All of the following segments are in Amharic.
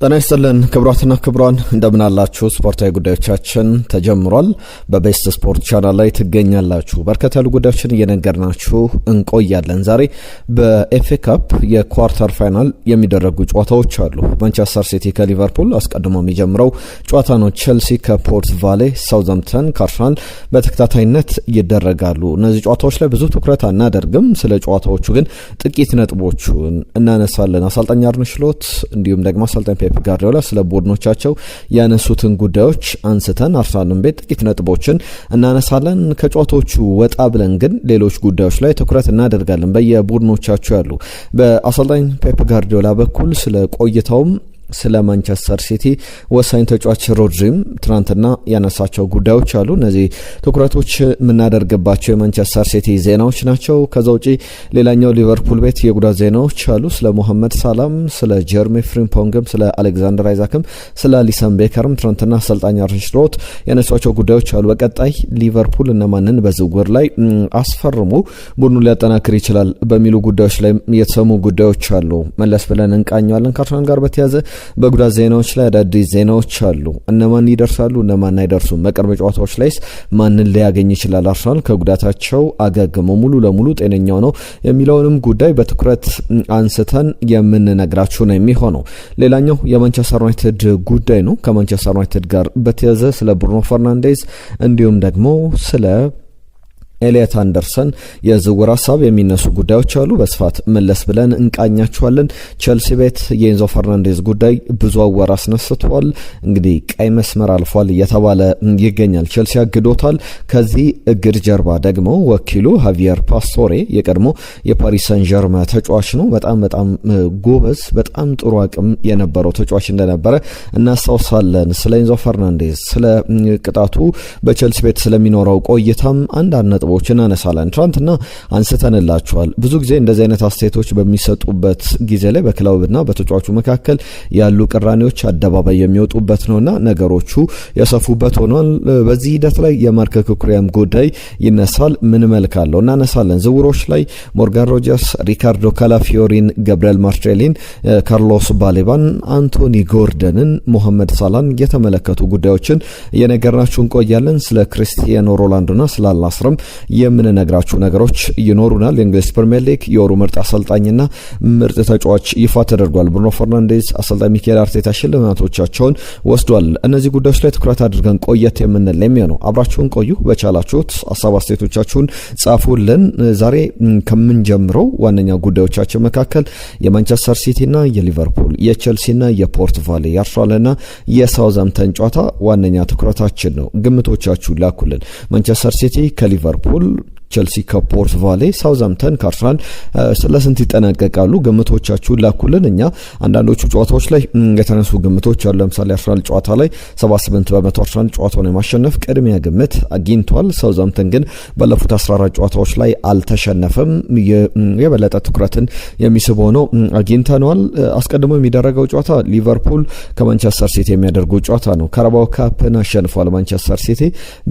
ጤና ይስጥልን ክቡራትና ክቡራን እንደምን አላችሁ? ስፖርታዊ ጉዳዮቻችን ተጀምሯል። በቤስት ስፖርት ቻናል ላይ ትገኛላችሁ። በርከት ያሉ ጉዳዮችን እየነገርናችሁ እንቆያለን። ዛሬ በኤፍኤ ካፕ የኳርተር ፋይናል የሚደረጉ ጨዋታዎች አሉ። ማንቸስተር ሲቲ ከሊቨርፑል አስቀድሞ የሚጀምረው ጨዋታ ነው። ቼልሲ ከፖርት ቫሌ፣ ሳውዛምፕተን ከአርሰናል በተከታታይነት ይደረጋሉ። እነዚህ ጨዋታዎች ላይ ብዙ ትኩረት አናደርግም። ስለ ጨዋታዎቹ ግን ጥቂት ነጥቦቹን እናነሳለን። አሰልጣኝ አርነ ስሎት እንዲሁም ደግሞ አሰልጣኝ ፔፕ ጋርዲዮላ ስለ ቡድኖቻቸው ያነሱትን ጉዳዮች አንስተን አርሰናልን ቤት ጥቂት ነጥቦችን እናነሳለን። ከጨዋታዎቹ ወጣ ብለን ግን ሌሎች ጉዳዮች ላይ ትኩረት እናደርጋለን። በየቡድኖቻቸው ያሉ በአሰልጣኝ ፔፕ ጋርዲዮላ በኩል ስለ ቆይታውም ስለ ማንቸስተር ሲቲ ወሳኝ ተጫዋች ሮድሪም ትናንትና ያነሳቸው ጉዳዮች አሉ። እነዚህ ትኩረቶች የምናደርግባቸው የማንቸስተር ሲቲ ዜናዎች ናቸው። ከዛ ውጪ ሌላኛው ሊቨርፑል ቤት የጉዳት ዜናዎች አሉ። ስለ ሞሐመድ ሳላም፣ ስለ ጀርሚ ፍሪምፖንግም፣ ስለ አሌክዛንደር አይዛክም፣ ስለ አሊሰን ቤከርም ትናንትና አሰልጣኝ አርነ ስሎት ያነሷቸው ጉዳዮች አሉ። በቀጣይ ሊቨርፑል እነማንን በዝውውር ላይ አስፈርሙ ቡድኑ ሊያጠናክር ይችላል በሚሉ ጉዳዮች ላይ የተሰሙ ጉዳዮች አሉ። መለስ ብለን እንቃኘዋለን። ከአርሰናል ጋር በተያያዘ በጉዳት ዜናዎች ላይ አዳዲስ ዜናዎች አሉ። እነማን ይደርሳሉ፣ እነማን አይደርሱም፣ በቅርብ ጨዋታዎች ላይስ ማንን ሊያገኝ ይችላል፣ አርሰናል ከጉዳታቸው አገግመው ሙሉ ለሙሉ ጤነኛው ነው የሚለውንም ጉዳይ በትኩረት አንስተን የምንነግራችሁ ነው የሚሆነው። ሌላኛው የማንቸስተር ዩናይትድ ጉዳይ ነው። ከማንቸስተር ዩናይትድ ጋር በተያያዘ ስለ ብሩኖ ፈርናንዴዝ እንዲሁም ደግሞ ስለ ኤሊየት አንደርሰን የዝውውር ሀሳብ የሚነሱ ጉዳዮች አሉ። በስፋት መለስ ብለን እንቃኛቸዋለን። ቼልሲ ቤት የኤንዞ ፈርናንዴዝ ጉዳይ ብዙ አወራ አስነስቷል። እንግዲህ ቀይ መስመር አልፏል እየተባለ ይገኛል። ቼልሲ አግዶታል። ከዚህ እግድ ጀርባ ደግሞ ወኪሉ ሃቪየር ፓስቶሬ የቀድሞ የፓሪስ ሰን ዠርማ ተጫዋች ነው። በጣም ጎበዝ፣ በጣም ጥሩ አቅም የነበረው ተጫዋች እንደነበረ እናስታውሳለን። ስለ ኤንዞ ፈርናንዴዝ ስለ ቅጣቱ በቼልሲ ቤት ስለሚኖረው ቆይታም አንዳንድ ነጥቦችን አነሳለን። ትናንትና አንስተንላችኋል። ብዙ ጊዜ እንደዚህ አይነት አስተያየቶች በሚሰጡበት ጊዜ ላይ በክለብና በተጫዋቹ መካከል ያሉ ቅራኔዎች አደባባይ የሚወጡበት ነውና ነገሮቹ የሰፉበት ሆኗል። በዚህ ሂደት ላይ የማርክ ኩኩሪያም ጉዳይ ይነሳል። ምን መልክ አለው እናነሳለን። ዝውውሮች ላይ ሞርጋን ሮጀርስ፣ ሪካርዶ ካላፊዮሪን፣ ገብርኤል ማርቲኔሊን፣ ካርሎስ ባሌባን፣ አንቶኒ ጎርደንን፣ ሞሐመድ ሳላን የተመለከቱ ጉዳዮችን እየነገርናችሁ እንቆያለን። ስለ ክሪስቲያኖ ሮናልዶና ስለ አልናስርም የምንነግራችሁ ነገሮች ይኖሩናል። የእንግሊዝ ፕሪሚየር ሊግ የወሩ ምርጥ አሰልጣኝና ምርጥ ተጫዋች ይፋ ተደርጓል። ብሩኖ ፈርናንዴዝ፣ አሰልጣኝ ሚኬል አርቴታ ሽልማቶቻቸውን ወስዷል። እነዚህ ጉዳዮች ላይ ትኩረት አድርገን ቆየት የምንል የሚሆነው አብራችሁን ቆዩ። በቻላችሁት ሀሳብ አስተያየቶቻችሁን ጻፉልን። ዛሬ ከምንጀምረው ዋነኛ ጉዳዮቻችን መካከል የማንቸስተር ሲቲና የሊቨርፑል የቼልሲና የፖርት ቫሌ የአርሰናልና የሳውዛምፕተን ጨዋታ ዋነኛ ትኩረታችን ነው። ግምቶቻችሁን ላኩልን። ማንቸስተር ሲቲ ከሊቨርፑል፣ ቼልሲ ከፖርት ቫሌ፣ ሳውዛምፕተን ከአርሰናል ስለስንት ይጠናቀቃሉ? ግምቶቻችሁን ላኩልን። እኛ አንዳንዶቹ ጨዋታዎች ላይ የተነሱ ግምቶች አሉ። ለምሳሌ አርሰናል ጨዋታ ላይ 78% አርሰናል ጨዋታውን የማሸነፍ ቅድሚያ ግምት አግኝቷል። ሳውዛምፕተን ግን ባለፉት 14 ጨዋታዎች ላይ አልተሸነፈም። የበለጠ ትኩረትን የሚስብ ሆኖ አግኝተነዋል። አስቀድሞ የሚደረገው ጨዋታ ሊቨርፑል ከማንቸስተር ሲቲ የሚያደርጉ ጨዋታ ነው። ካራባኦ ካፕን አሸንፏል ማንቸስተር ሲቲ።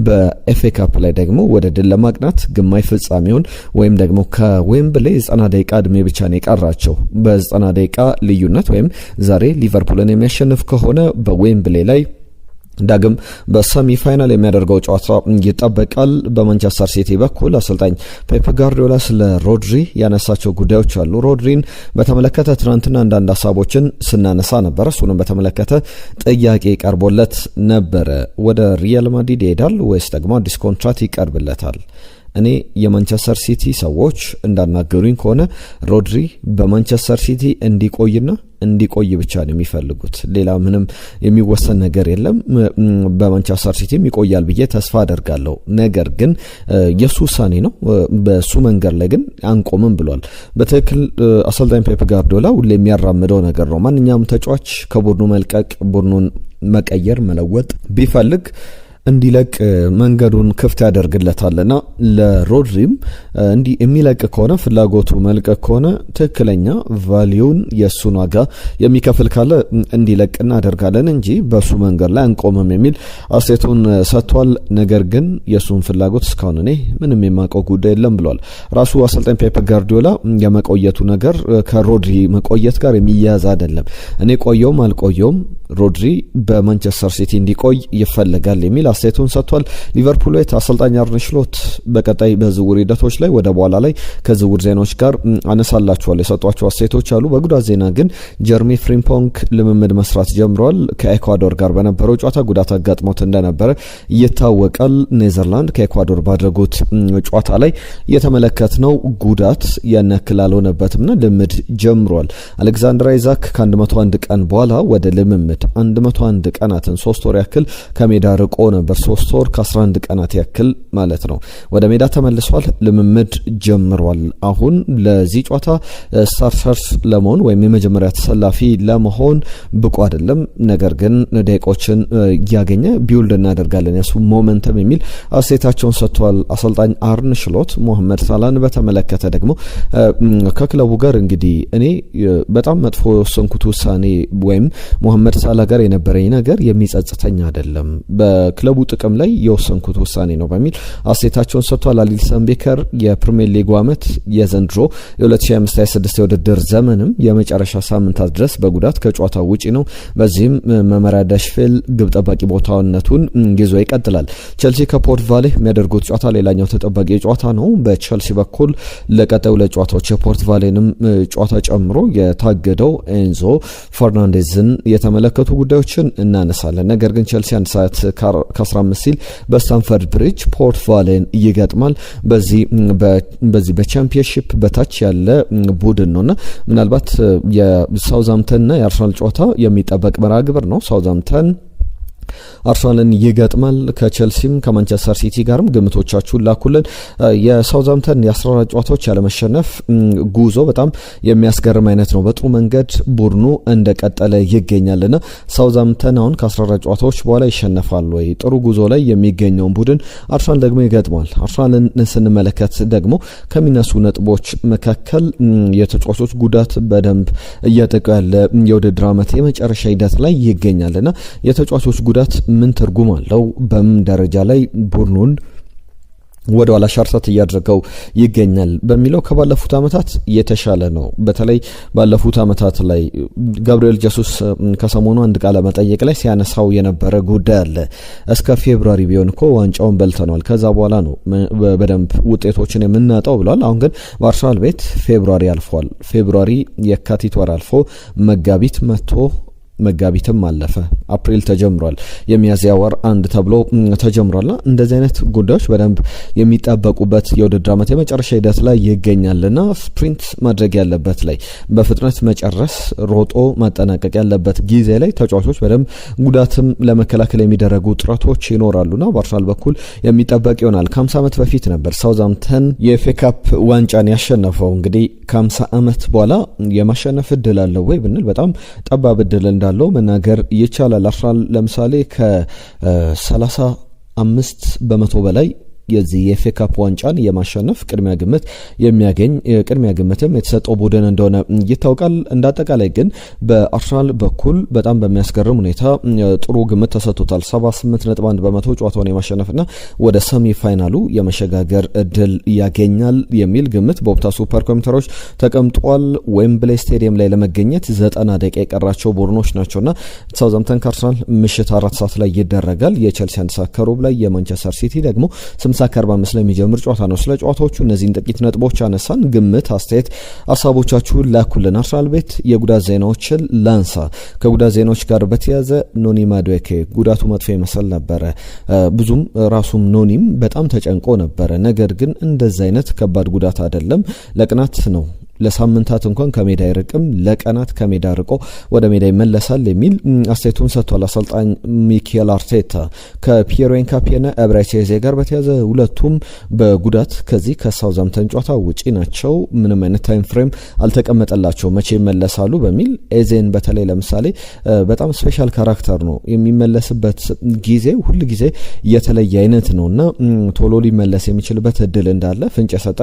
በኤፍኤ ካፕ ላይ ደግሞ ወደ ድል ለማቅናት ግማሽ ፍጻሜውን ወይም ደግሞ ከዌምብሌ 90 ደቂቃ እድሜ ብቻ ነው የቀራቸው። በ90 ደቂቃ ልዩነት ወይም ዛሬ ሊቨርፑልን የሚያሸንፍ ከሆነ በዌምብሌ ላይ ዳግም በሰሚ ፋይናል የሚያደርገው ጨዋታ ይጠበቃል። በማንቸስተር ሲቲ በኩል አሰልጣኝ ፔፕ ጋርዲዮላ ስለ ሮድሪ ያነሳቸው ጉዳዮች አሉ። ሮድሪን በተመለከተ ትናንትና አንዳንድ ሀሳቦችን ስናነሳ ነበር። እሱንም በተመለከተ ጥያቄ ቀርቦለት ነበረ። ወደ ሪያል ማድሪድ ይሄዳል ወይስ ደግሞ አዲስ ኮንትራት ይቀርብለታል? እኔ የማንቸስተር ሲቲ ሰዎች እንዳናገሩኝ ከሆነ ሮድሪ በማንቸስተር ሲቲ እንዲቆይ ብቻ ነው የሚፈልጉት። ሌላ ምንም የሚወሰን ነገር የለም። በማንቸስተር ሲቲ ይቆያል ብዬ ተስፋ አደርጋለሁ። ነገር ግን የሱ ውሳኔ ነው። በሱ መንገድ ላይ ግን አንቆምም ብሏል። በትክክል አሰልጣኝ ፔፕ ጋርዲዮላ ሁሌ የሚያራምደው ነገር ነው። ማንኛውም ተጫዋች ከቡድኑ መልቀቅ፣ ቡድኑን መቀየር፣ መለወጥ ቢፈልግ እንዲለቅ መንገዱን ክፍት ያደርግለታልና ለሮድሪም እንዲ የሚለቅ ከሆነ ፍላጎቱ መልቀቅ ከሆነ ትክክለኛ ቫልዩን የሱን ዋጋ የሚከፍል ካለ እንዲለቅ እናደርጋለን እንጂ በሱ መንገድ ላይ አንቆምም የሚል አስተያየቱን ሰጥቷል። ነገር ግን የሱን ፍላጎት እስካሁን እኔ ምንም የማውቀው ጉዳይ የለም ብሏል። ራሱ አሰልጣኝ ፔፕ ጋርዲዮላ የመቆየቱ ነገር ከሮድሪ መቆየት ጋር የሚያያዝ አይደለም። እኔ ቆየውም አልቆየውም ሮድሪ በማንቸስተር ሲቲ እንዲቆይ ይፈልጋል የሚል አስተያየቱን ሰጥቷል። ሊቨርፑል ቤት አሰልጣኝ አርነ ስሎት በቀጣይ በዝውውር ሂደቶች ላይ ወደ በኋላ ላይ ከዝውውር ዜናዎች ጋር አነሳላችኋል የሰጧቸው አስተያየቶች አሉ። በጉዳት ዜና ግን ጀርሚ ፍሪምፖንግ ልምምድ መስራት ጀምሯል። ከኤኳዶር ጋር በነበረው ጨዋታ ጉዳት አጋጥሞት እንደነበረ ይታወቃል። ኔዘርላንድ ከኤኳዶር ባደረጉት ጨዋታ ላይ የተመለከትነው ጉዳት ያን ያክል አልሆነበትምና ልምምድ ጀምሯል። አሌክዛንደር አይዛክ ከ101 ቀን በኋላ ወደ ልምምድ 101 ቀናትን 3 ወር ያክል ከሜዳ ርቆ ነበር። 3 ወር ከ11 ቀናት ያክል ማለት ነው። ወደ ሜዳ ተመልሷል። ልምምድ ጀምሯል። አሁን ለዚህ ጨዋታ ስታርተር ለመሆን ወይም የመጀመሪያ ተሰላፊ ለመሆን ብቁ አይደለም። ነገር ግን ደቂቃዎችን እያገኘ ቢውልድ እናደርጋለን ያሱ ሞመንተም የሚል አስተያየታቸውን ሰጥቷል። አሰልጣኝ አርነ ስሎት ሞሐመድ ሳላህን በተመለከተ ደግሞ ከክለቡ ጋር እንግዲህ እኔ በጣም መጥፎ የወሰንኩት ውሳኔ ወይም ሞሐመድ ሳላህ ጋር የነበረኝ ነገር የሚጸጽተኝ አይደለም፣ በክለቡ ጥቅም ላይ የወሰንኩት ውሳኔ ነው በሚል አስተያየታቸውን ሰጥቷል። አሊሰን ቤከር የፕሪሚየር ሊግ ዓመት የዘንድሮ የ2025/26 የውድድር ዘመንም የመጨረሻ ሳምንታት ድረስ በጉዳት ከጨዋታ ውጪ ነው። በዚህም መመሪያ ዳሽፌል ግብ ጠባቂ ቦታነቱን ይዞ ይቀጥላል። ቸልሲ ከፖርት ቫሌ የሚያደርጉት ጨዋታ ሌላኛው ተጠባቂ ጨዋታ ነው። በቸልሲ በኩል ለቀጣዩ ለጨዋታዎች የፖርት ቫሌንም ጨዋታ ጨምሮ የታገደው ኤንዞ ፈርናንዴዝን የተመለከቱ ጉዳዮችን እናነሳለን። ነገር ግን ቸልሲ 1 ሰዓት ከ15 ሲል በስታንፈርድ ብሪጅ ፖርት ቫሌን ይገጥማል። በዚህ በቻምፒየንሺፕ በታች ያለ ቡድን ነውና ምናልባት የሳውዛምተንና የአርሰናል ጨዋታ የሚጠበቅ መርሃ ግብር ነው። ሳውዛምተን አርሰናልን ይገጥማል። ከቸልሲም ከማንቸስተር ሲቲ ጋርም ግምቶቻችሁን ላኩልን። የሳውዛምተን የ14 ጨዋታዎች ያለመሸነፍ ጉዞ በጣም የሚያስገርም አይነት ነው። በጥሩ መንገድ ቡድኑ እንደቀጠለ ይገኛልና ሳውዛምተን አሁን ከ14 ጨዋታዎች በኋላ ይሸነፋል ወይ? ጥሩ ጉዞ ላይ የሚገኘውን ቡድን አርሰናል ደግሞ ይገጥማል። አርሰናልን ስንመለከት ደግሞ ከሚነሱ ነጥቦች መካከል የተጫዋቾች ጉዳት በደንብ እያጠቁ ያለ የውድድር ዓመት የመጨረሻ ሂደት ላይ ይገኛልና የተጫዋቾች ጉዳት ምን ትርጉም አለው? በምን ደረጃ ላይ ቡድኑን ወደ ኋላ ሻርሰት እያደረገው ይገኛል በሚለው ከባለፉት ዓመታት የተሻለ ነው። በተለይ ባለፉት ዓመታት ላይ ጋብሪኤል ጀሱስ ከሰሞኑ አንድ ቃለ መጠይቅ ላይ ሲያነሳው የነበረ ጉዳይ አለ። እስከ ፌብሩዋሪ ቢሆን እኮ ዋንጫውን በልተናል፣ ከዛ በኋላ ነው በደንብ ውጤቶችን የምናጣው ብሏል። አሁን ግን በአርሰናል ቤት ፌብሩዋሪ አልፏል። ፌብሩዋሪ የካቲት ወር አልፎ መጋቢት መጥቶ መጋቢትም አለፈ፣ አፕሪል ተጀምሯል፣ የሚያዝያ ወር 1 ተብሎ ተጀምሯልና እንደዚህ አይነት ጉዳዮች በደንብ የሚጠበቁበት የውድድር ዓመት የመጨረሻ ሂደት ላይ ይገኛልና ስፕሪንት ማድረግ ያለበት ላይ በፍጥነት መጨረስ ሮጦ ማጠናቀቅ ያለበት ጊዜ ላይ ተጫዋቾች በደንብ ጉዳትም ለመከላከል የሚደረጉ ጥረቶች ይኖራሉና በአርሰናል በኩል የሚጠበቅ ይሆናል። ከ50 ዓመት በፊት ነበር ሳውዛምተን የኤፍኤ ካፕ ዋንጫን ያሸነፈው። እንግዲህ ከ50 ዓመት በኋላ የማሸነፍ እድል አለው ወይ ብንል በጣም ጠባብ እድል እንዳለው መናገር ይቻላል። አርሰናል ለምሳሌ ከ35 በመቶ በላይ የዚህ የኤፍኤ ካፕ ዋንጫን የማሸነፍ ቅድሚያ ግምት የሚያገኝ ቅድሚያ ግምትም የተሰጠው ቡድን እንደሆነ ይታወቃል። እንዳጠቃላይ ግን በአርሰናል በኩል በጣም በሚያስገርም ሁኔታ ጥሩ ግምት ተሰጥቶታል። 78.1 በመቶ ጨዋታውን የማሸነፍና ወደ ሰሚ ፋይናሉ የመሸጋገር እድል ያገኛል የሚል ግምት በኦፕታ ሱፐር ኮምፒውተሮች ተቀምጧል። ዌምብሌይ ስቴዲየም ላይ ለመገኘት 90 ደቂቃ የቀራቸው ቡድኖች ናቸውና ሳውዛምተን ከአርሰናል ምሽት 4 ሰዓት ላይ ይደረጋል። የቼልሲ 1 ሰዓት ከሩብ ላይ፣ የማንቸስተር ሲቲ ደግሞ 45 ላይ የሚጀምር ጨዋታ ነው። ስለ ጨዋታዎቹ እነዚህን ጥቂት ነጥቦች አነሳን። ግምት፣ አስተያየት፣ ሀሳቦቻችሁን ላኩልን። አርሰናል ቤት የጉዳት ዜናዎችን ላንሳ። ከጉዳት ዜናዎች ጋር በተያያዘ ኖኒ ማዱዌኬ ጉዳቱ መጥፎ ይመስል ነበረ። ብዙም ራሱም ኖኒም በጣም ተጨንቆ ነበረ። ነገር ግን እንደዛ አይነት ከባድ ጉዳት አይደለም፣ ለቅናት ነው ለሳምንታት እንኳን ከሜዳ አይርቅም፣ ለቀናት ከሜዳ ርቆ ወደ ሜዳ ይመለሳል የሚል አስተያየቱን ሰጥቷል አሰልጣኝ ሚኬል አርቴታ። ከፒየሮ ኤንካፒና ኤብራቺ ኤዜ ጋር በተያዘ ሁለቱም በጉዳት ከዚህ ከሳውዛምተን ጨዋታ ውጪ ናቸው። ምንም አይነት ታይም ፍሬም አልተቀመጠላቸው መቼ ይመለሳሉ በሚል ኤዜን በተለይ ለምሳሌ በጣም ስፔሻል ካራክተር ነው፣ የሚመለስበት ጊዜ ሁሉ ጊዜ የተለየ አይነት ነውና ቶሎ ሊመለስ የሚችልበት እድል እንዳለ ፍንጭ የሰጠ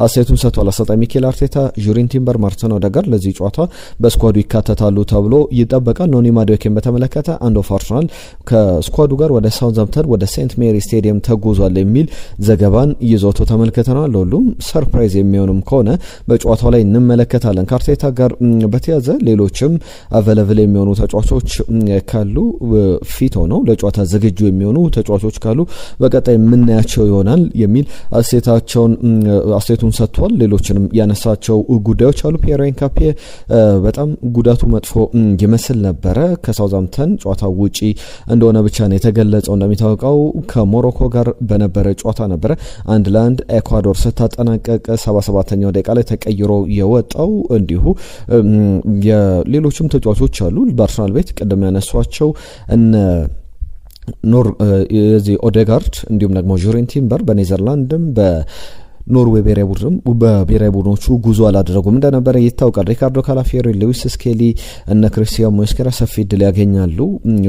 አስተያየቱን ሰጥቷል አሰልጣኝ ሚኬል አርቴታ። ጁሪን ቲምበር፣ ማርቲን ኦዴጋርድ ለዚህ ጨዋታ በስኳዱ ይካተታሉ ተብሎ ይጠበቃል። ኖኒ ማዱዌኬን በተመለከተ አንድ ኦፍ አርሰናል ከስኳዱ ጋር ወደ ሳውዛምፕተን ወደ ሴንት ሜሪ ስቴዲየም ተጉዟል የሚል ዘገባን ይዞቶ ተመልክተናል። ሁሉም ሰርፕራይዝ የሚሆንም ከሆነ በጨዋታው ላይ እንመለከታለን። ከአርቴታ ጋር በተያዘ ሌሎችም አቬለብል የሚሆኑ ተጫዋቾች ካሉ ፊት ሆነው ለጨዋታ ዝግጁ የሚሆኑ ተጫዋቾች ካሉ በቀጣይ የምናያቸው ይሆናል የሚል አስተያየቱን ሰጥቷል። ሌሎችንም ያነሳቸው ጉዳዮች አሉ። ፒየሮ ኤንካፒ በጣም ጉዳቱ መጥፎ ይመስል ነበረ። ከሳውዛምፕተን ጨዋታ ውጪ እንደሆነ ብቻ ነው የተገለጸው። እንደሚታወቀው ከሞሮኮ ጋር በነበረ ጨዋታ ነበረ 1-1 ኤኳዶር ስታጠናቀቅ 77ኛው ደቂቃ ላይ ተቀይሮ የወጣው። እንዲሁ የሌሎችም ተጫዋቾች አሉ በአርሰናል ቤት ቅድም ያነሷቸው እነ ኦዴጋርድ እንዲሁም ደግሞ ጁሪን ቲምበር በኔዘርላንድም ኖርዌይ በብሔራዊ ቡድኖቹ ጉዞ አላደረጉም እንደነበረ ይታወቃል። ሪካርዶ ካላፊዮሪ፣ ሉዊስ ስኬሊ እነ ክሪስቲያን ሞስኬራ ሰፊ እድል ያገኛሉ።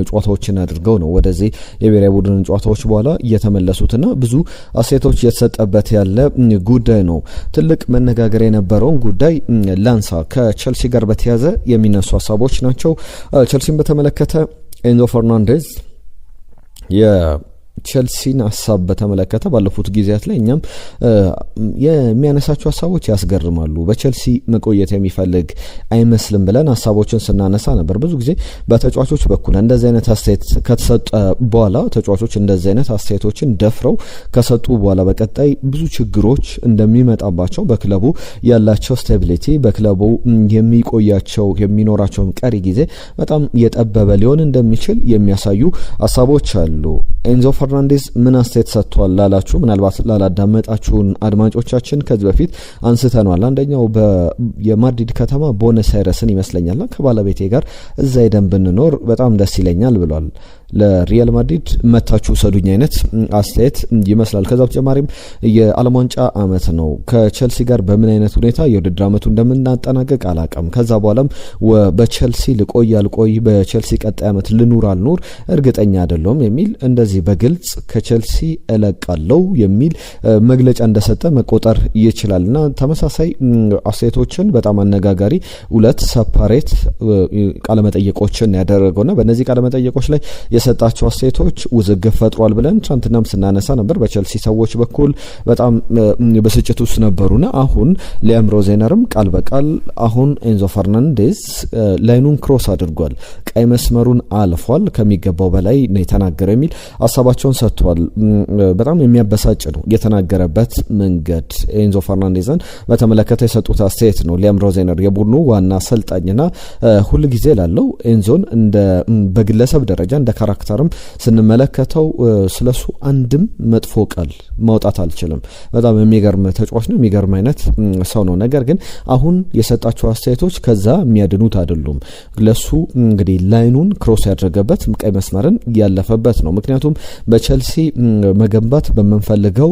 ጨዋታዎችን አድርገው ነው ወደዚህ የብሔራዊ ቡድን ጨዋታዎች በኋላ እየተመለሱትና ብዙ አስተያየቶች እየተሰጠበት ያለ ጉዳይ ነው። ትልቅ መነጋገር የነበረውን ጉዳይ ላንሳ። ከቸልሲ ጋር በተያዘ የሚነሱ ሀሳቦች ናቸው። ቸልሲን በተመለከተ ኤንዞ ፈርናንዴዝ ቸልሲን ሀሳብ በተመለከተ ባለፉት ጊዜያት ላይ እኛም የሚያነሳቸው ሀሳቦች ያስገርማሉ። በቸልሲ መቆየት የሚፈልግ አይመስልም ብለን ሀሳቦችን ስናነሳ ነበር። ብዙ ጊዜ በተጫዋቾች በኩል እንደዚህ አይነት አስተያየት ከተሰጠ በኋላ ተጫዋቾች እንደዚህ አይነት አስተያየቶችን ደፍረው ከሰጡ በኋላ በቀጣይ ብዙ ችግሮች እንደሚመጣባቸው፣ በክለቡ ያላቸው ስታቢሊቲ፣ በክለቡ የሚኖራቸውን ቀሪ ጊዜ በጣም የጠበበ ሊሆን እንደሚችል የሚያሳዩ ሀሳቦች አሉ። ኤንዞ ፈርናንዴዝ ምን አስተያየት ሰጥቷል ላላችሁ፣ ምናልባት ላላዳመጣችሁን አድማጮቻችን ከዚህ በፊት አንስተናል። አንደኛው የማድሪድ ከተማ ቦነስ አይረስን ይመስለኛል ከባለቤቴ ጋር እዛ ሄደን ብንኖር በጣም ደስ ይለኛል ብሏል። ለሪያል ማድሪድ መታችሁ ሰዱኝ አይነት አስተያየት ይመስላል። ከዛ በተጨማሪም የዓለም ዋንጫ አመት ነው። ከቸልሲ ጋር በምን አይነት ሁኔታ የውድድር አመቱ እንደምናጠናቀቅ አላቀም። ከዛ በኋላም በቸልሲ ልቆይ አልቆይ፣ በቸልሲ ቀጣይ አመት ልኑር አልኑር እርግጠኛ አይደለሁም የሚል እንደዚህ በግልጽ ከቸልሲ እለቃለሁ የሚል መግለጫ እንደሰጠ መቆጠር ይችላልና ተመሳሳይ አስተያየቶችን በጣም አነጋጋሪ ሁለት ሰፓሬት ቃለመጠይቆችን ያደረገውና በእነዚህ ቃለመጠይቆች ላይ የሰጣቸው አስተያየቶች ውዝግብ ፈጥሯል ብለን ትናንትናም ስናነሳ ነበር። በቸልሲ ሰዎች በኩል በጣም በስጭት ውስጥ ነበሩና አሁን ሊያም ሮዜነርም ቃል በቃል አሁን ኤንዞ ፈርናንዴዝ ላይኑን ክሮስ አድርጓል፣ ቀይ መስመሩን አልፏል፣ ከሚገባው በላይ ነው የተናገረው የሚል ሀሳባቸውን ሰጥቷል። በጣም የሚያበሳጭ ነው የተናገረበት መንገድ። ኤንዞ ፈርናንዴዝን በተመለከተ የሰጡት አስተያየት ነው። ሊያም ሮዜነር የቡድኑ ዋና አሰልጣኝና ሁል ጊዜ ላለው ኤንዞን በግለሰብ ደረጃ እንደ ካራክተርም ስንመለከተው ስለሱ አንድም መጥፎ ቃል ማውጣት አልችልም። በጣም የሚገርም ተጫዋች ነው፣ የሚገርም አይነት ሰው ነው። ነገር ግን አሁን የሰጣቸው አስተያየቶች ከዛ የሚያድኑት አይደሉም። ለሱ እንግዲህ ላይኑን ክሮስ ያደረገበት ቀይ መስመርን ያለፈበት ነው። ምክንያቱም በቸልሲ መገንባት በመንፈልገው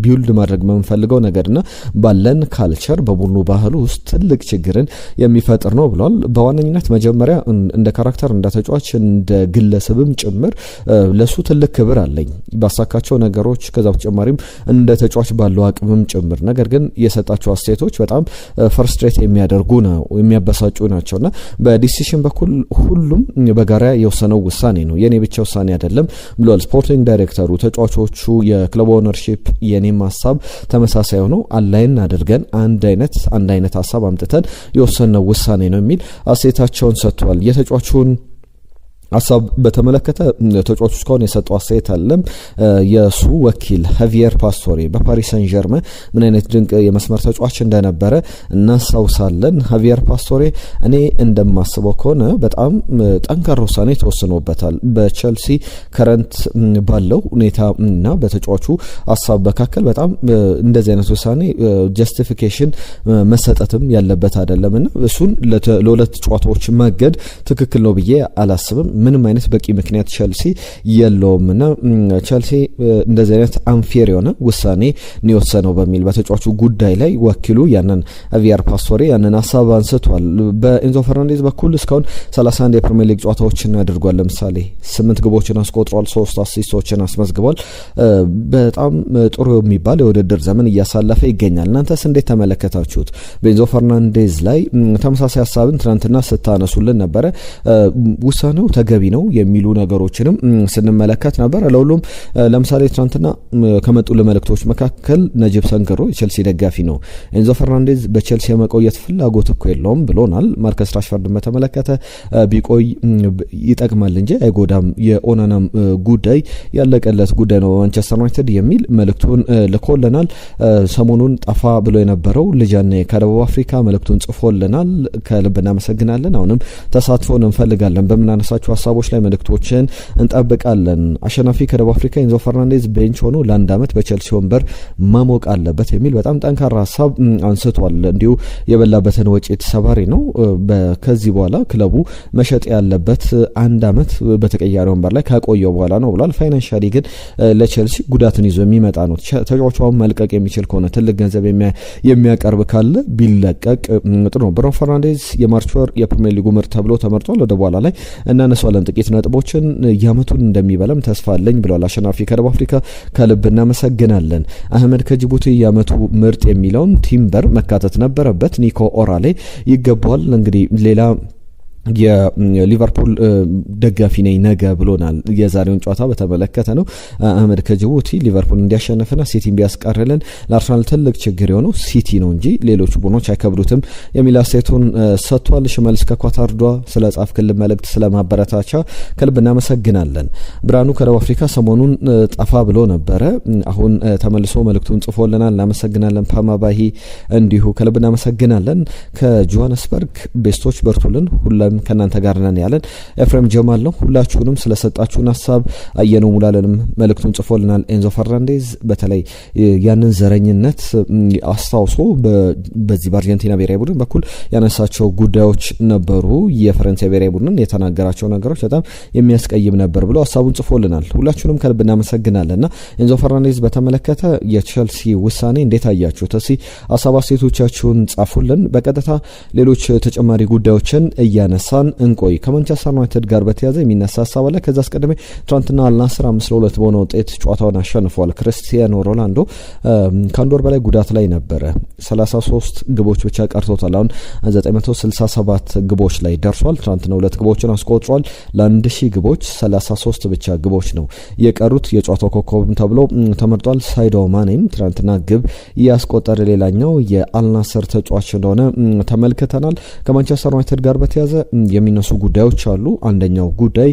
ቢውልድ ማድረግ በመንፈልገው ነገርና ባለን ካልቸር በቡድኑ ባህል ውስጥ ትልቅ ችግርን የሚፈጥር ነው ብሏል። በዋነኝነት መጀመሪያ እንደ ካራክተር እንደ ተጫዋች እንደ ግለሰብም ጭምር ለሱ ትልቅ ክብር አለኝ ባሳካቸው ነገሮች፣ ከዛ በተጨማሪም እንደ ተጫዋች ባለው አቅምም ጭምር። ነገር ግን የሰጣቸው አስተያየቶች በጣም ፍርስትሬት የሚያደርጉ ነው፣ የሚያበሳጩ ናቸውና በዲሲሽን በኩል ሁሉም በጋራ የወሰነው ውሳኔ ነው፣ የኔ ብቻ ውሳኔ አይደለም ብሏል ስፖርቲንግ ዳይሬክተሩ። ተጫዋቾቹ፣ የክለብ ኦነርሺፕ የኔም ሀሳብ ተመሳሳይ ሆኖ አላይን አድርገን አንድ አይነት ሀሳብ አምጥተን የወሰነው ውሳኔ ነው የሚል አስተያየታቸውን ሰጥቷል። የተጫዋቹን ሀሳብ በተመለከተ ተጫዋቹ እስካሁን የሰጠው አስተያየት አለም የሱ ወኪል ሃቪየር ፓስቶሬ በፓሪስ ሰን ዠርመን ምን አይነት ድንቅ የመስመር ተጫዋች እንደነበረ እናስታውሳለን። ሃቪየር ፓስቶሬ እኔ እንደማስበው ከሆነ በጣም ጠንካራ ውሳኔ ተወስኖበታል። በቸልሲ ከረንት ባለው ሁኔታ እና በተጫዋቹ ሀሳብ መካከል በጣም እንደዚህ አይነት ውሳኔ ጀስቲፊኬሽን መሰጠትም ያለበት አይደለምና እሱን ለሁለት ጨዋታዎች ማገድ ትክክል ነው ብዬ አላስብም። ምንም አይነት በቂ ምክንያት ቸልሲ የለውምና ቸልሲ እንደዚህ አይነት አንፌር የሆነ ውሳኔ ነው የወሰነው በሚል በተጫዋቹ ጉዳይ ላይ ወኪሉ ያንን ሃቪየር ፓስቶሬ ያንን ሀሳብ አንስቷል። በኤንዞ ፈርናንዴዝ በኩል እስካሁን 31 የፕሪሚየር ሊግ ጨዋታዎችን አድርጓል። ለምሳሌ 8 ግቦችን አስቆጥሯል፣ 3 አሲስቶችን አስመዝግቧል። በጣም ጥሩ የሚባል የውድድር ዘመን እያሳለፈ ይገኛል። እናንተስ እንዴት ተመለከታችሁት? በኤንዞ ፈርናንዴዝ ላይ ተመሳሳይ ሀሳብን ትናንትና ስታነሱልን ነበረ። ውሳኔው ተገቢ ነው የሚሉ ነገሮችንም ስንመለከት ነበር። ለሁሉም ለምሳሌ ትናንትና ከመጡ ለመልእክቶች መካከል ነጅብ ሰንገሮ የቸልሲ ደጋፊ ነው። ኤንዞ ፈርናንዴዝ በቸልሲ የመቆየት ፍላጎት እኮ የለውም ብሎናል። ማርከስ ራሽፈርድን በተመለከተ ቢቆይ ይጠቅማል እንጂ አይጎዳም፣ የኦናናም ጉዳይ ያለቀለት ጉዳይ ነው ማንቸስተር ዩናይትድ የሚል መልእክቱን ልኮልናል። ሰሞኑን ጠፋ ብሎ የነበረው ልጃኔ ከደቡብ አፍሪካ መልእክቱን ጽፎልናል። ከልብ እናመሰግናለን። አሁንም ተሳትፎን እንፈልጋለን። በምናነሳቸው ሀሳቦች ላይ መልእክቶችን እንጠብቃለን። አሸናፊ ከደቡብ አፍሪካ ኤንዞ ፈርናንዴዝ ቤንች ሆኖ ለአንድ ዓመት በቸልሲ ወንበር ማሞቅ አለበት የሚል በጣም ጠንካራ ሀሳብ አንስቷል። እንዲሁ የበላበትን ወጪ ተሰባሪ ነው። ከዚህ በኋላ ክለቡ መሸጥ ያለበት አንድ ዓመት በተቀያሪ ወንበር ላይ ካቆየው በኋላ ነው ብሏል። ፋይናንሻሊ ግን ለቸልሲ ጉዳትን ይዞ የሚመጣ ነው። ተጫዋቹን መልቀቅ የሚችል ከሆነ ትልቅ ገንዘብ የሚያቀርብ ካለ ቢለቀቅ ጥሩ ነው። ብሩኖ ፈርናንዴዝ የማርች ወር የፕሪሚየር ሊጉ ምርጥ ተብሎ ተመርጧል። ወደ በኋላ ላይ እናነሳዋለን። ጥቂት ነጥቦችን ያመቱን እንደሚበለም ተስፋ አለኝ ብለዋል። አሸናፊ ከደቡብ አፍሪካ ከልብ እናመሰግናለን። አህመድ ከጅቡቲ ያመቱ ምርጥ የሚለውን ቲምበር መካተት ነበረበት። ኒኮ ኦራሌ ይገባዋል። እንግዲህ ሌላ የሊቨርፑል ደጋፊ ነኝ ነገ ብሎናል። የዛሬውን ጨዋታ በተመለከተ ነው። አህመድ ከጅቡቲ ሊቨርፑል እንዲያሸንፍና ሲቲን ቢያስቀርልን ለአርሰናል ትልቅ ችግር የሆነው ሲቲ ነው እንጂ ሌሎች ቡድኖች አይከብዱትም የሚል አስተያየቱን ሰጥቷል። ሽመልስ ከኳታር ዷ ስለ ጻፍክልን መልእክት ስለ ማበረታቻ ከልብ እናመሰግናለን። ብርሃኑ ከደቡብ አፍሪካ ሰሞኑን ጠፋ ብሎ ነበረ። አሁን ተመልሶ መልእክቱን ጽፎልናል። እናመሰግናለን። ፓማባሂ እንዲሁ ከልብ እናመሰግናለን። ከጆሃንስበርግ ቤስቶች በርቱልን ሁላ ከናንተ ጋር ነን ያለን ኤፍሬም ጀማል ነው። ሁላችሁንም ስለሰጣችሁን ሀሳብ አየነው ሙላለንም መልእክቱን ጽፎልናል። ኤንዞ ፈርናንዴዝ በተለይ ያንን ዘረኝነት አስታውሶ በዚህ በአርጀንቲና ብሔራዊ ቡድን በኩል ያነሳቸው ጉዳዮች ነበሩ። የፈረንሳይ ብሔራዊ ቡድንን የተናገራቸው ነገሮች በጣም የሚያስቀይም ነበር ብሎ ሀሳቡን ጽፎልናል። ሁላችሁንም ከልብ እናመሰግናለንና ኤንዞ ፈርናንዴዝ በተመለከተ የቸልሲ ውሳኔ እንዴት አያችሁት? እስኪ ሀሳብ አስተያየቶቻችሁን ጻፉልን። በቀጥታ ሌሎች ተጨማሪ ጉዳዮችን እያነሳን እንቆይ። ከማንቸስተር ዩናይትድ ጋር በተያያዘ የሚነሳ ሀሳብ አለ። ከዛ አስቀድሜ ትናንትና አልናስር 5-2 በሆነ ውጤት ጨዋታውን አሸንፏል። ክርስቲያኖ ሮናልዶ ከአንድ ወር በላይ ጉዳት ላይ ነበረ። 33 ግቦች ብቻ ቀርቶታል። አሁን 967 ግቦች ላይ ደርሷል። ትናንትና 2 ግቦችን አስቆጥሯል። ለ1000 ግቦች 33 ብቻ ግቦች ነው የቀሩት። የጨዋታው ኮከብም ተብሎ ተመርጧል። ሳይዶ ማኔም ትናንትና ግብ ያስቆጠረ ሌላኛው የአልናስር ተጫዋች እንደሆነ ተመልክተናል። ከማንቸስተር ዩናይትድ ጋር በተያያዘ የሚነሱ ጉዳዮች አሉ። አንደኛው ጉዳይ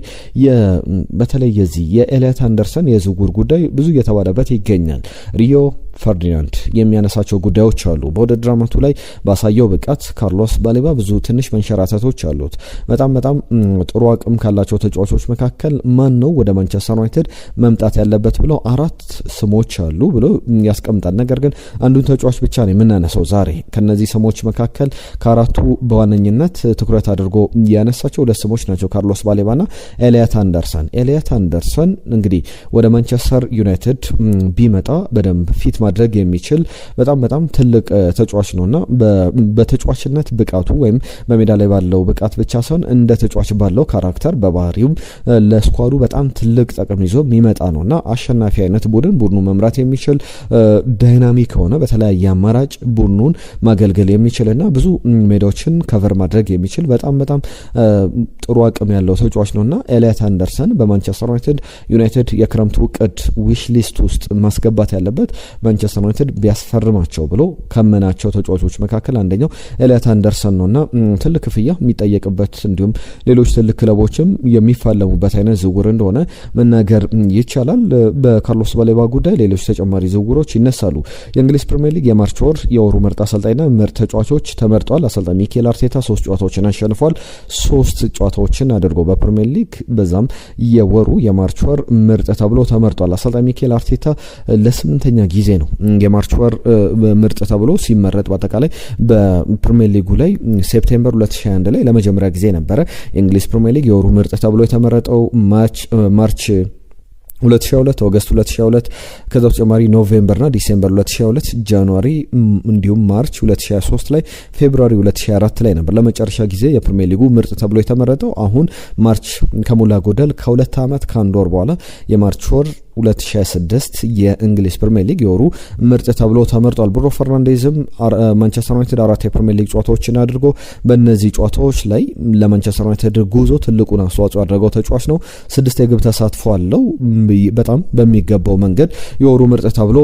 በተለይ የዚህ የኤሊዮት አንደርሰን የዝውውር ጉዳይ ብዙ እየተባለበት ይገኛል። ሪዮ ፈርዲናንድ የሚያነሳቸው ጉዳዮች አሉ። በውድድር ዓመቱ ላይ ባሳየው ብቃት ካርሎስ ባሌባ ብዙ ትንሽ መንሸራተቶች አሉት። በጣም ጥሩ አቅም ካላቸው ተጫዋቾች መካከል ማን ነው ወደ ማንቸስተር ዩናይትድ መምጣት ያለበት ብለው 4 ስሞች አሉ ብሎ ያስቀምጣል። ነገር ግን አንዱን ተጫዋች ብቻ ነው የምናነሳው ዛሬ። ከነዚህ ስሞች መካከል ከአራቱ በዋነኝነት ትኩረት አድርጎ ያነሳቸው 2 ስሞች ናቸው፣ ካርሎስ ባሌባና ኤሊዮት አንደርሰን። ኤሊዮት አንደርሰን እንግዲህ ወደ ማንቸስተር ዩናይትድ ቢመጣ በደንብ ፊት ማድረግ የሚችል በጣም ትልቅ ተጫዋች ነውና በተጫዋችነት ብቃቱ ወይም በሜዳ ላይ ባለው ብቃት ብቻ ሳይሆን እንደ ተጫዋች ባለው ካራክተር በባህሪውም ለስኳዱ በጣም ትልቅ ጥቅም ይዞ የሚመጣ ነውና አሸናፊ አይነት ቡድኑ መምራት የሚችል ዳይናሚክ ሆነ በተለያየ አማራጭ ቡድኑን ማገልገል የሚችልና ብዙ ሜዳዎችን ከቨር ማድረግ የሚችል በጣም ጥሩ አቅም ያለው ተጫዋች ነውና ኤሊዮት አንደርሰን በማንቸስተር ዩናይትድ የክረምቱ ዕቅድ ዊሽ ሊስት ውስጥ ማስገባት ያለበት ማንቸስተር ዩናይትድ ቢያስፈርማቸው ብሎ ከመናቸው ተጫዋቾች መካከል አንደኛው ኤሊዮት አንደርሰን ነውና ትልቅ ክፍያ የሚጠየቅበት እንዲሁም ሌሎች ትልቅ ክለቦችም የሚፋለሙበት አይነት ዝውውር እንደሆነ መናገር ይቻላል። በካርሎስ ባሌባ ጉዳይ ሌሎች ተጨማሪ ዝውውሮች ይነሳሉ። የእንግሊዝ ፕሪሚየር ሊግ የማርች ወር የወሩ ምርጥ አሰልጣኝና ምርጥ ተጫዋቾች ተመርጧል። አሰልጣኝ ሚኬል አርቴታ 3 ጨዋታዎችን አሸንፏል። 3 ጨዋታዎችን አድርጎ በፕሪሚየር ሊግ በዛም የወሩ የማርች ወር ምርጥ ተብሎ ተመርጧል። አሰልጣኝ ሚኬል አርቴታ ለ8ኛ ጊዜ ነው የማርች ወር ምርጥ ተብሎ ሲመረጥ። በአጠቃላይ በፕሪሚየር ሊጉ ላይ ሴፕቴምበር 2021 ላይ ለመጀመሪያ ጊዜ ነበረ የእንግሊዝ ፕሪሚየር ሊግ የወሩ ምርጥ ተብሎ የተመረጠው ማርች 2022 ኦገስት 2022 ከዛ በተጨማሪ ኖቬምበርና ዲሴምበር 2022 ጃንዋሪ እንዲሁም ማርች 2023 ላይ ፌብሩዋሪ 2024 ላይ ነበር ለመጨረሻ ጊዜ የፕሪሚየር ሊጉ ምርጥ ተብሎ የተመረጠው። አሁን ማርች ከሞላ ጎደል ከ2 ዓመት ከ1 ወር በኋላ የማርች ወር 2026 የእንግሊዝ ፕሪሚየር ሊግ የወሩ ምርጥ ተብሎ ተመርጧል። ብሩኖ ፈርናንዴዝም ማንቸስተር ዩናይትድ 4 የፕሪሚየር ሊግ ጨዋታዎችን አድርጎ በእነዚህ ጨዋታዎች ላይ ለማንቸስተር ዩናይትድ ጉዞ ትልቁን አስተዋጽኦ ያደረገው ተጫዋች ነው። 6 የግብ ተሳትፎ አለው። በጣም በሚገባው መንገድ የወሩ ምርጥ ተብሎ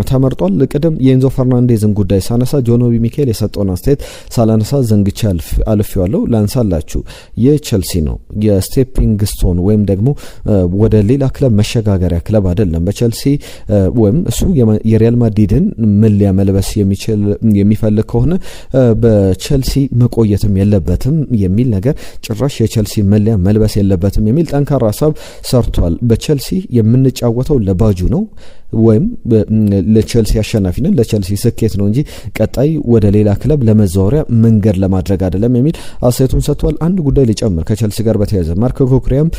ተመርጧል። ቅድም የኤንዞ ፈርናንዴዝን ጉዳይ ሳነሳ ጆን ኦቢ ሚኬል የሰጠውን አስተያየት ሳላነሳ ዘንግቼ አልፌዋለሁ። ላንሳላችሁ። የቼልሲ ነው የስቴፒንግ ስቶን ወይም ደግሞ ወደ ሌላ ክለብ መሸጋገሪያ ክለብ አይደለም። በቼልሲ ወይም እሱ የሪያል ማድሪድን መለያ መልበስ የሚፈልግ ከሆነ በቼልሲ መቆየትም የለበትም የሚል ነገር፣ ጭራሽ የቼልሲ መለያ መልበስ የለበትም የሚል ጠንካራ ሀሳብ ሰርቷል። በቼልሲ የምንጫወተው ለባጁ ነው ወይም ለቼልሲ አሸናፊነት ለቼልሲ ስኬት ነው እንጂ ቀጣይ ወደ ሌላ ክለብ ለመዛወሪያ መንገድ ለማድረግ አይደለም የሚል አስተያየቱን ሰጥቷል። አንድ ጉዳይ ሊጨምር ከቼልሲ ጋር በተያያዘ ማርክ ኮክሪያም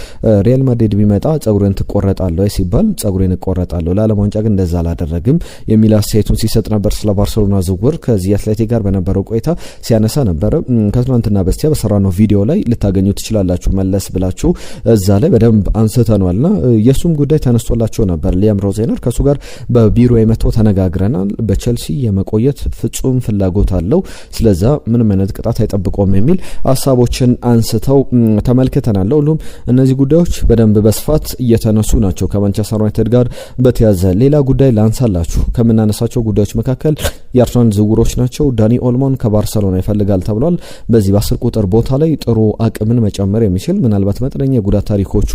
ሪያል ማድሪድ ቢመጣ ጸጉሬን ትቆረጣለህ ሲባል ጸጉሬን እቆረጣለሁ ለዓለም ዋንጫ ግን እንደዛ አላደረግም የሚል አስተያየቱን ሲሰጥ ነበር። ስለ ባርሴሎና ዝውውር ከዚህ አትሌቲክ ጋር በነበረው ቆይታ ሲያነሳ ነበር። ከትናንትና በስቲያ በሰራነው ቪዲዮ ላይ ልታገኙ ትችላላችሁ፣ መለስ ብላችሁ እዛ ላይ በደንብ አንስተናልና የሱም ጉዳይ ተነስቶላቸው ነበር። ሊያም ሮዜነር ከሱ ጋር በቢሮ የመቶ ተነጋግረናል። በቼልሲ የመቆየት ፍጹም ፍላጎት አለው፣ ስለዛ ምንም አይነት ቅጣት አይጠብቀውም የሚል ሀሳቦችን አንስተው ተመልክተናል። ሁሉም እነዚህ ጉዳዮች በደንብ በስፋት እየተነሱ ናቸው ከማንቸስተር ዩናይትድ ጋር በተያዘ። ሌላ ጉዳይ ላንሳላችሁ ከምናነሳቸው ጉዳዮች መካከል የአርሰናል ዝውውሮች ናቸው። ዳኒ ኦልሞን ከባርሰሎና ይፈልጋል ተብሏል። በዚህ በ10 ቁጥር ቦታ ላይ ጥሩ አቅምን መጨመር የሚችል ምናልባት መጠነኛ የጉዳት ታሪኮቹ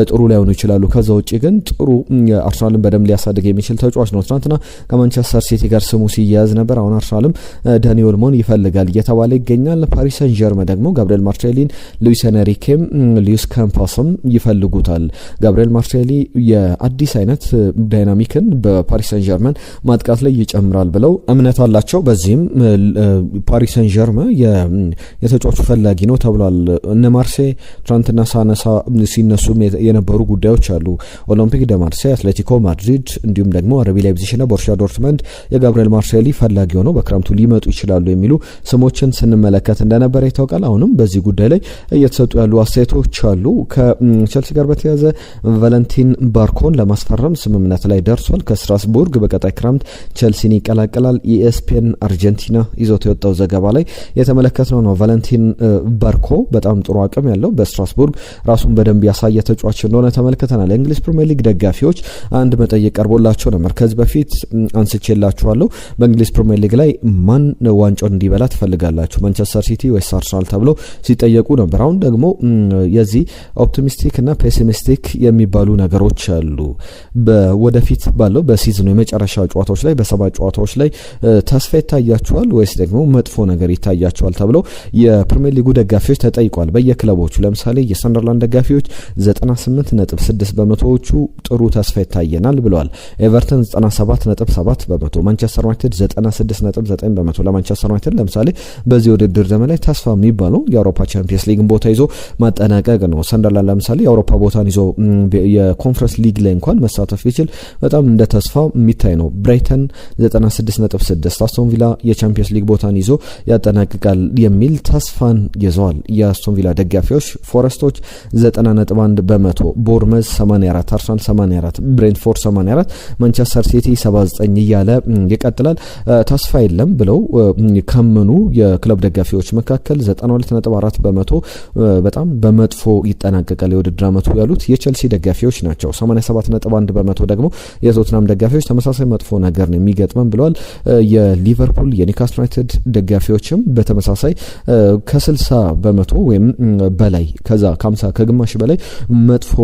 ጥሩ ላይሆኑ ይችላሉ። ከዛ ውጪ ግን ጥሩ አርሰናልን በደንብ ሊያሳድግ የሚችል ተጫዋች ነው። ትናንትና ከማንቸስተር ሲቲ ጋር ስሙ ሲያያዝ ነበር። አሁን አርሰናልም ዳኒ ኦልሞን ይፈልጋል እየተባለ ይገኛል። ፓሪስ ሰን ዠርመን ደግሞ ጋብሪኤል ማርቲኔሊን፣ ሉዊስ ኤንሪኬም ሉዊስ ካምፓስም ይፈልጉታል። ጋብሪኤል ማርቲኔሊ የአዲስ አይነት ዳይናሚክን በፓሪስ ሰን ዠርመን ማጥቃት ላይ ይጨምራል ብለው እምነት አላቸው። በዚህም ፓሪስ ሰን ዠርመን የተጫዋቹ ፈላጊ ነው ተብሏል። እነ ማርሴ ትናንትና ሳነሳ ሲነሱ የነበሩ ጉዳዮች አሉ። ኦሎምፒክ ደ ማርሴ፣ አትሌቲኮ ማድሪድ እንዲሁም ደግሞ አረቢ ላይፕዚግና ቦሩሲያ ዶርትመንድ የጋብሪኤል ማርቲኔሊ ፈላጊ ሆነው በክረምቱ ሊመጡ ይችላሉ የሚሉ ስሞችን ስንመለከት እንደነበረ ይታወቃል። አሁንም በዚህ ጉዳይ ላይ እየተሰጡ ያሉ አስተያየቶች አሉ። ከቼልሲ ጋር በተያያዘ ቫለንቲን ባርኮን ለማስፈረም ስምምነት ላይ ደርሷል። ከስትራስቡርግ በቀጣይ ክረምት ቼልሲን ይቀላቀላል። ኢኤስፒኤን አርጀንቲና ይዞት የወጣው ዘገባ ላይ የተመለከትነው ነው። ቫለንቲን ባርኮ በጣም ጥሩ አቅም ያለው በስትራስቡርግ ራሱን በደንብ ያሳየ ተጫዋች እንደሆነ ተመልክተናል። የእንግሊዝ ፕሪሚየር ሊግ ደጋፊዎች አንድ መጠይቅ ቀርቦላቸው ነበር። ከዚህ በፊት አንስቼላችኋለሁ። በእንግሊዝ ፕሪሚየር ሊግ ላይ ማን ዋንጫውን እንዲበላ ትፈልጋላችሁ ማንቸስተር ሲቲ ወይስ አርሰናል ተብለው ሲጠየቁ ነበር። አሁን ደግሞ የዚህ ኦፕቲሚስቲክ እና ፔሲሚስቲክ የሚባሉ ነገሮች አሉ። ወደፊት ባለው በሲዝኑ የመጨረሻ ጨዋታዎች ላይ በ7 ጨዋታዎች ላይ ተስፋ ይታያቸዋል ወይስ ደግሞ መጥፎ ነገር ይታያቸዋል ተብለው የፕሪሚየር ሊጉ ደጋፊዎች ተጠይቋል። በየክለቦቹ ለምሳሌ የሰንደርላንድ ደጋፊዎች 98.6 በመቶዎቹ ጥሩ ተስፋ ይታየናል ብለዋል። ኤቨርተን 97.7 በመቶ፣ ማንቸስተር ዩናይትድ 96.9 በመቶ። ለማንቸስተር ዩናይትድ ለምሳሌ በዚህ ውድድር ዘመን ላይ ተስፋ የሚባለው የአውሮፓ ቻምፒየንስ ሊግን ቦታ ይዞ ማጠናቀቅ ነው። ሰንደርላንድ ለምሳሌ የአውሮፓ ቦታን ይዞ የኮንፈረንስ ሊግ ላይ እንኳን መሳተፍ ቢችል በጣም እንደ ተስፋ የሚታይ ነው። ብራይተን 96.6፣ አስቶን ቪላ የቻምፒየንስ ሊግ ቦታን ይዞ ያጠናቅቃል የሚል ተስፋን ይዘዋል የአስቶን ቪላ ደጋፊዎች። ፎረስቶች 90.1 በመቶ፣ ቦርመዝ 84፣ አርሰናል 84፣ ብሬንትፎርድ 84 84 ማንቸስተር ሲቲ 79 እያለ ይቀጥላል። ተስፋ የለም ብለው ከመኑ የክለብ ደጋፊዎች መካከል 92.4% በጣም በመጥፎ ይጠናቀቃል የውድድር ዓመቱ ያሉት የቼልሲ ደጋፊዎች ናቸው። 87.1% ደግሞ የቶትናም ደጋፊዎች ተመሳሳይ መጥፎ ነገር ነው የሚገጥመን ብለዋል። የሊቨርፑል የኒውካስል ዩናይትድ ደጋፊዎችም በተመሳሳይ ከ60% ወይም በላይ ከዛ ከ50 ከግማሽ በላይ መጥፎ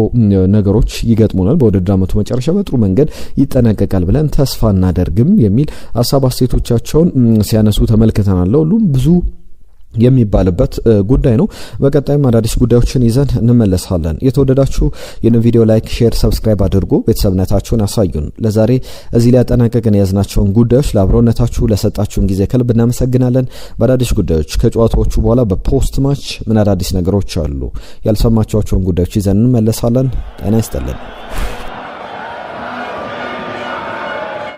ነገሮች ይገጥሙናል፣ በውድድር ዓመቱ መጨረሻ በጥሩ መንገድ ይጠናቀቃል ብለን ተስፋ እናደርግም የሚል ሀሳብ አስተያየቶቻቸውን ሲያነሱ ተመልክተናል። ሁሉም ብዙ የሚባልበት ጉዳይ ነው። በቀጣይም አዳዲስ ጉዳዮችን ይዘን እንመለሳለን። የተወደዳችሁ ይህንን ቪዲዮ ላይክ፣ ሼር፣ ሰብስክራይብ አድርጉ፣ ቤተሰብነታችሁን አሳዩን። ለዛሬ እዚህ ላይ ያጠናቀቅን የያዝናቸውን ጉዳዮች ለአብሮነታችሁ ለሰጣችሁን ጊዜ ከልብ እናመሰግናለን። በአዳዲስ ጉዳዮች ከጨዋታዎቹ በኋላ በፖስት ማች ምን አዳዲስ ነገሮች አሉ ያልሰማችኋቸውን ጉዳዮች ይዘን እንመለሳለን። ጤና ይስጥልን።